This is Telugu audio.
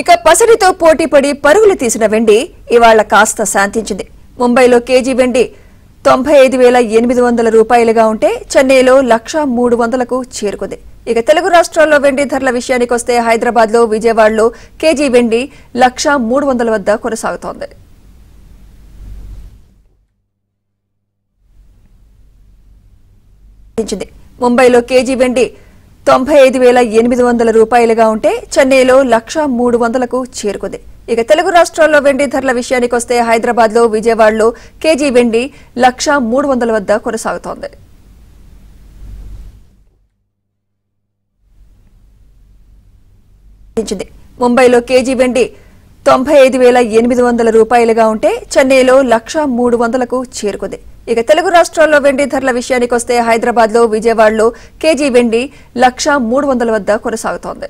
ఇక పసిడితో పోటీపడి పరుగులు తీసిన వెండి ఇవాళ కాస్త శాంతించింది. ముంబైలో కేజీ వెండి 95,800 రూపాయలుగా ఉంటే చెన్నైలో 1,03,00కు చేరుకుంది. ఇక తెలుగు రాష్ట్రాల్లో వెండి ధరల విషయానికొస్తే హైదరాబాద్లో, విజయవాడలో కేజీ వెండి 1,03,00 వద్ద కొనసాగుతోంది. ముంబైలో కేజీ వెండి 95,800 రూపాయలుగా ఉంటే చెన్నైలో 1,03,00కు చేరుకుంది. ఇక తెలుగు రాష్ట్రాల్లో వెండి ధరల విషయానికొస్తే హైదరాబాద్లో, విజయవాడలో కేజీ వెండి 1,03,00 వద్ద కొనసాగుతోంది. ముంబైలో కేజీ వెండి 95,800 రూపాయలుగా ఉంటే చెన్నైలో 1,03,00కు చేరుకుంది. ఇక తెలుగు రాష్ట్రాల్లో వెండి ధరల విషయానికొస్తే హైదరాబాద్లో, విజయవాడలో కేజీ వెండి 1,03,00 వద్ద కొనసాగుతోంది.